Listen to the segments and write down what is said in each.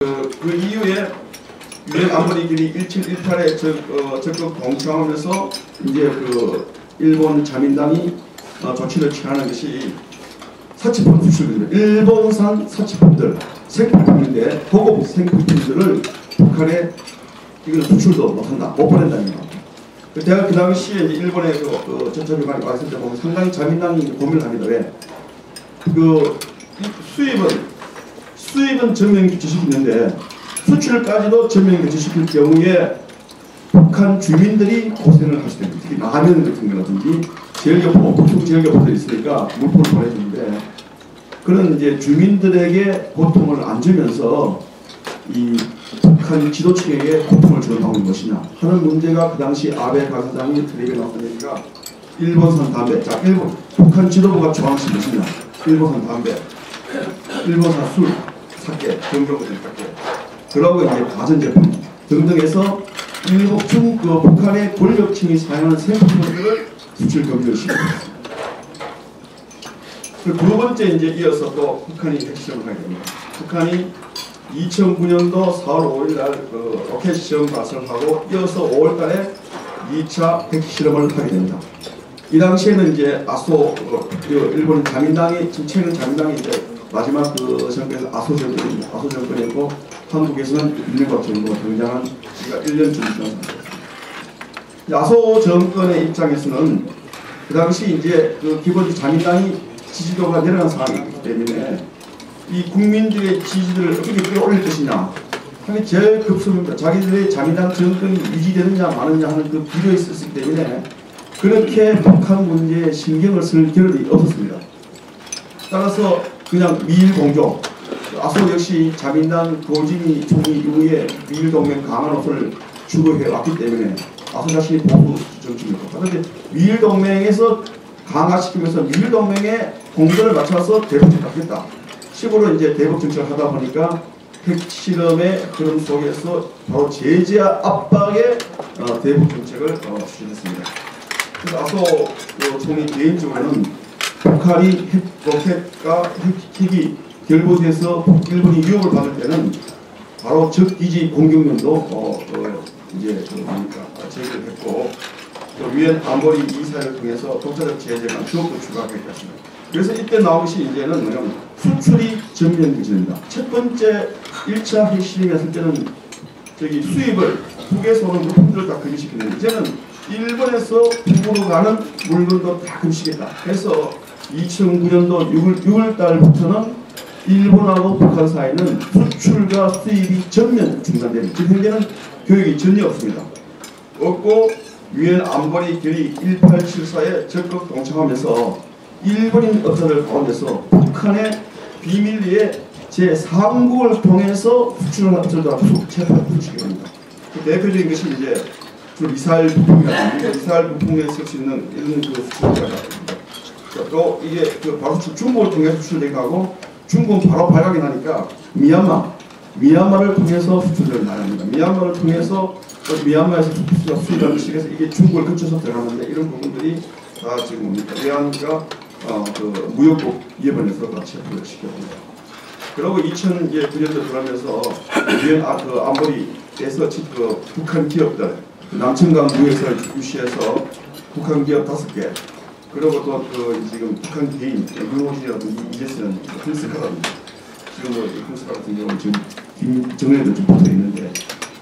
그 이후에 유엔 안보리들이 1718에 적극 동참하면서 이제 그 일본 자민당이 조치를 취하는 것이 사치품 수출입니다. 일본산 사치품들, 생필품인데 고급 생필품들을 북한에 이걸 수출도 못한다, 못 보낸다는 거. 제가 그 당시에 이제 일본에 전차비관이 왔을 때 보면 상당히 자민당이 고민을 합니다. 왜? 그 수입은 전면 교체시키는데 수출까지도 전면 교체시킬 경우에 북한 주민들이 고생을 할 수도 있고, 특히 라면 같은 거라든지 제일교포, 북쪽 제일교포들이 있으니까 물품을 보내주는데 그런 이제 주민들에게 고통을 안 주면서 이 북한 지도층에게 고통을 주는 방법이 무엇이냐 하는 문제가 그 당시 아베 가사장이 텔레비에 나왔던 얘기가 일본산 담배. 자, 북한 지도부가 좋아하는 것이 무엇이냐? 일본산 담배, 일본산 술, 사케, 경경들 사케, 그러고 이제 가전제품 등등해서 북한의 권력층이 사용하는 생필품들을 수출 금지를 시켰습니다. 두 번째 이제 이어서 또 북한이 핵실험을 하게 됩니다. 북한이 2009년도 4월 5일날 로켓 시험 발사하고 이어서 5월달에 2차 핵실험을 하게 됩니다. 이 당시에는 이제 일본 자민당이 최근 자민당이 이제 마지막 그 정권에서 아소 정권이었고 한국에서는 윤핵관 정부가 등장한 1년쯤 지났습니다. 아소 정권의 입장에서는 그 당시 이제 그 기본적으로 자민당이 지지도가 내려간 상황이기 때문에 이 국민들의 지지를 어떻게 끌어올릴 것이냐 하는 게 제일 급선무입니다. 자기들의 자민당 정권이 유지되느냐 마느냐 하는 그 비교에 있었기 때문에 그렇게 북한 문제에 신경을 쓸 겨를이 없었습니다. 따라서 그냥 미일 공조, 아소 역시 자민당 고진이 총리 이후에 미일 동맹 강화 노선을 추구해 왔기 때문에 아소 자신이 보수 정치입니다. 그런데 미일 동맹에서 강화시키면서 미일 동맹의 공조를 맞춰서 대북 정책을 하겠다. 식으로 이제 대북 정책을 하다 보니까 핵실험의 흐름 속에서 바로 제재 압박의 대북 정책을 추진했습니다. 그래서 아소 총리 개인적으로는 북한이 로켓과 핵이 결부돼서 일본이 위협을 받을 때는 바로 적기지 공격론도 이제 제기를 했고 유엔 안보리 이사를 통해서 독자적 제재가 더욱더 추가하겠습니다. 그래서 이때 나온 것이 이제는 뭐냐면 수출이 전면 규제입니다. 첫 번째 1차 핵실험했을 때는 수입을 북에서 오는 물품들을 다 금지시키는데 이제는 일본에서 북으로 가는 물건도 다 금지시켰다. 그래서 2009년도 6월달부터는 일본하고 북한 사이는 수출과 수입이 전면 중단됩니다. 지금 현재는 교육이 전혀 없습니다. 없고 유엔 안보리 결의 1874에 적극 동참하면서 일본인 업자들 가운데서 북한의 비밀리에 제3국을 통해서 수출을 업자들과 체포를 부르시게 됩니다. 그 대표적인 것이 이제 주로 미사일 부품이라든지 미사일 부품에 쓸 수 있는 이런 그 수출입니다. 또 이게 바로 중국을 통해서 수출되게 하고 중국은 바로 발각이 나니까 미얀마를 통해서 수출을 많이 합니다. 미얀마를 통해서 미얀마에서 수입하는 것이 그래서 이게 중국을 거쳐서 들어가는데 이런 부분들이 다 지금 뭡니까? 외환과 무역국 위반에서 다 체포를 시켰습니다. 그리고 2009년도 들어가면서 유엔 안보리에서 북한 기업들 남천강 무역사를 유치해서 북한 기업 5개 그리고 또 지금 북한 개인 유호진이라든지 이제스는 흥스카라든지 지금 흥스카 같은 경우는 지금 김정일도 좀 붙어 있는데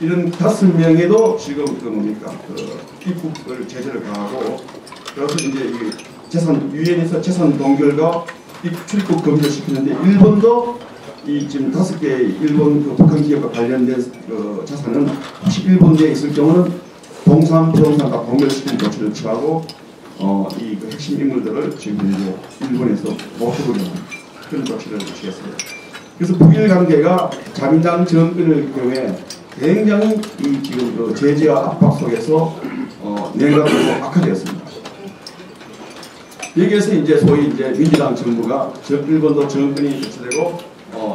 이런 5명에도 지금 입국을 제재를 가하고 그래서 이제 유엔에서 재산 동결과 출입국 금지를 시키는데 일본도 지금 5개의 일본 북한 기업과 관련된 자산은 혹시 일본 내에 있을 경우는 동산, 부동산과 동결시키는 조치를 취하고 이 핵심 인물들을 지금 이제 일본에서 못해보려는 그런 조치를 취했습니다. 그래서 북일 관계가 자민당 정권의 경우에 굉장히 지금 제재와 압박 속에서 내각으로 악화되었습니다. 여기에서 이제 소위 이제 민주당 정부가 일본도 정권이 교체되고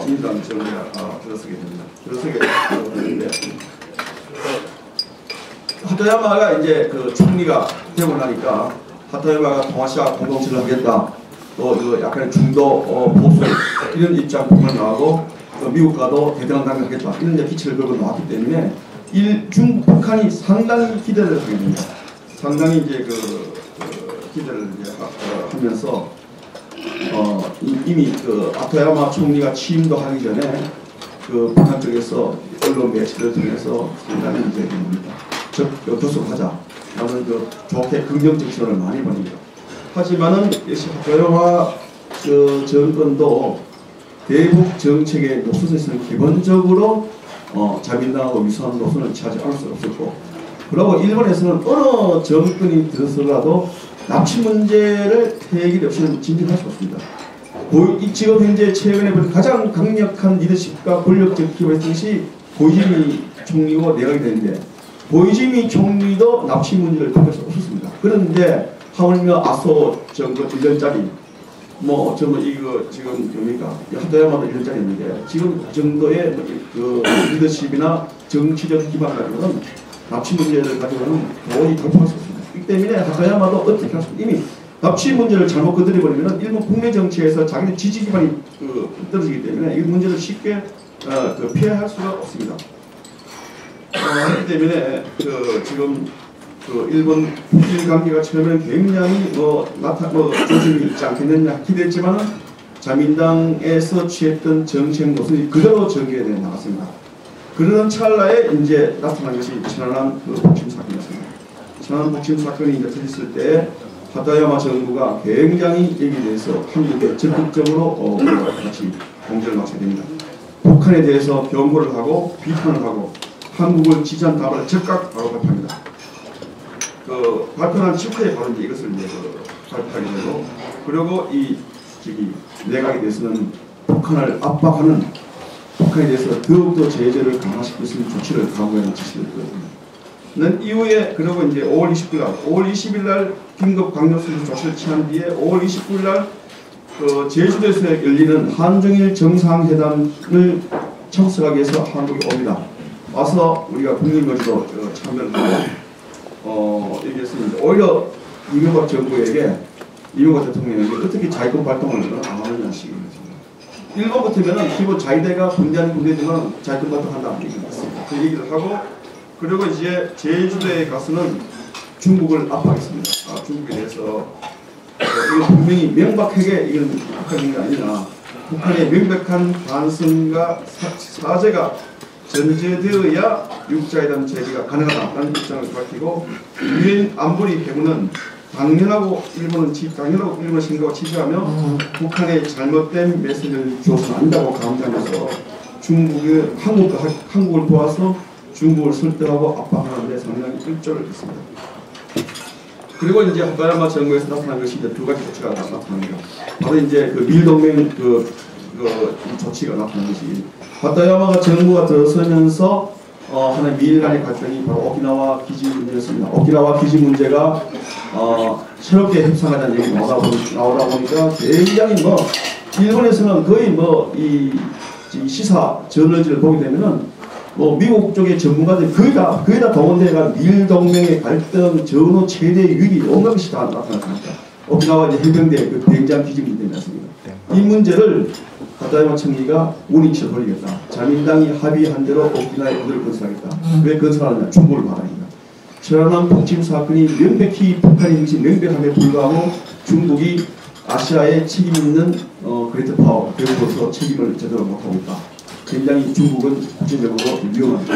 민주당 정부가 들어서게 됩니다. 들어서게 되는데 하토야마가 이제 총리가 되고 나니까 하토야마가 동아시아 공동체를 하겠다. 또 약간 중도 보수 이런 입장 보면 나오고 미국과도 대등한 관계를 하겠다 이런 이제 기치를 걸고 나왔기 때문에 중국, 북한이 상당히 기대를 하게 됩니다. 상당히 이제 기대를 이제 하면서 이미 아토야마 총리가 취임도 하기 전에 북한 쪽에서 언론 매체를 통해서 상당히 이제 교섭하자 라는 좋게 긍정적 시선을 많이 보냅니다. 하지만은 아토야마 정권도 대북 정책의 노선에서는 기본적으로 자민당하고 유사한 노선을 취하지 않을 수 없었고, 그리고 일본에서는 어느 정권이 들어서라도 납치 문제를 해결 없이는 진전할 수 없습니다. 지금 현재 최근에 가장 강력한 리더십과 권력적 기업의 것이 고이즈미 총리고 내각이 되는데, 고이즈미 총리도 납치 문제를 해결할 수 없었습니다. 그런데 하물며 아소 정권 1년짜리 이거 지금 뭡니까? 하다야마도 1년짜리 있는데 지금 정도의 리더십이나 정치적 기반을 가지고는 납치 문제를 가지고는 도저히 돌파할 수 없습니다. 이 때문에 하다야마도 어떻게 할 수 없습니다. 이미 납치 문제를 잘못 건드려버리면 일본 국내 정치에서 자기의 지지 기반이 떨어지기 때문에 이 문제를 쉽게 피할 수가 없습니다. 그렇기 때문에 지금 일본 북일 관계가 처음에는 굉장히 조짐이 있지 않겠느냐 기대했지만은 자민당에서 취했던 정책 노선이 그대로 전개되어 나갔습니다. 그러던 찰나에 이제 나타난 것이 천안함 복침 사건이었습니다. 천안함 복침 사건이 이제 터졌을 때 하다야마 정부가 굉장히 여기에 대해서 한국에 적극적으로 같이 공조를 마쳐야 됩니다. 북한에 대해서 경고를 하고 비판을 하고 한국을 지지한 답을 즉각 바로 발표합니다. 발표한 직후에 바로 이제 이것을 이제 발표하게 되고, 그리고 내각에 대해서는 북한을 압박하는, 북한에 대해서 더욱더 제재를 강화시킬 수 있는 조치를 강구하는 지시를 드렸습니다. 이후에 그리고 이제 5월 20일 날 긴급 강력수준 조치를 취한 뒤에 5월 29일 날 제주도에서 열리는 한중일 정상회담을 참석하기 위해서 한국에 옵니다. 와서 우리가 국민거지로 참여를 하고 얘기했습니다. 오히려 이명박 정부에게, 이명박 대통령에게 어떻게 자위권 발동을 안 하느냐 식입니다. 일본 같으면 기본 자위대가 군대는 군대지만 자위권 발동한다는 얘기를 했습니다. 그 얘기를 하고, 그리고 이제 제주도에 가서는 중국을 압박했습니다. 중국에 대해서 이건 분명히 명백하게 이건 북한인 게 아니라 북한의 명백한 반성과 사죄가 전제되어야 육자회담 재개가 가능하다는 입장을 밝히고, 유엔 안보리 회부는 당연하고 일본은 생각하고 지지하며 북한의 잘못된 메시지를 줘서는 안 된다고 강조하면서 한국을 도와서 중국을 설득하고 압박하는 데 상당히 일조를 했습니다. 그리고 이제 하다야마 정부에서 나타난 것이 이제 두 가지 조치가 나타납니다. 바로 이제 밀동맹 조치가 나타난 것이, 하다야마가 정부가 들어서면서 하나의 미일 간의 갈등이 바로 오키나와 기지 문제였습니다. 오키나와 기지 문제가 새롭게 협상하자는 얘기 나오다 보니까 굉장히 일본에서는 거의 이 시사 저널지를 보게 되면은 미국 쪽의 전문가들이 거의 다 동원돼가 미일 동맹의 갈등, 전후 최대 위기 온갖 것이 다 나타났습니다. 오키나와 이제 해병대 비행장 기지 문제였습니다. 이 문제를 하다야마 총리가 운이치를 돌리겠다. 자민당이 합의한 대로 오키나와에 군대를 건설하겠다. 왜 건설하느냐? 중국을 막아냅니다. 천안함 폭침 사건이 명백히 북한의 행시 명백함에 불구하고 중국이 아시아에 책임 있는 그레이트 파워, 그리고서 책임을 제대로 못하고 있다. 굉장히 중국은 국제적으로 위험합니다.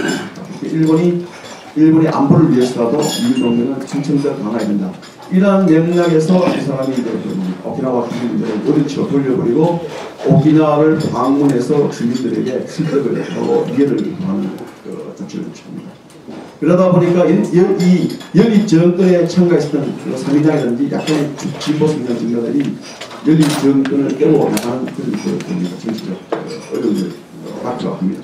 일본의 안보를 위해서라도 미일 동맹은 충청도 강화해야 된다. 이러한 맥락에서 이 사람이 이제 오키나와 기지 문제를 어디치로 돌려버리고 오키나와를 방문해서 주민들에게 설득을 하고 이해를 하는 조치를 취합니다. 그러다 보니까 이 연립 정권에 참가했었던 사민당이라든지 약간의 진보 성향 정당들이 연립 정권을 깨고 나가는 그런 정치적 어려움을 맞춰 합니다.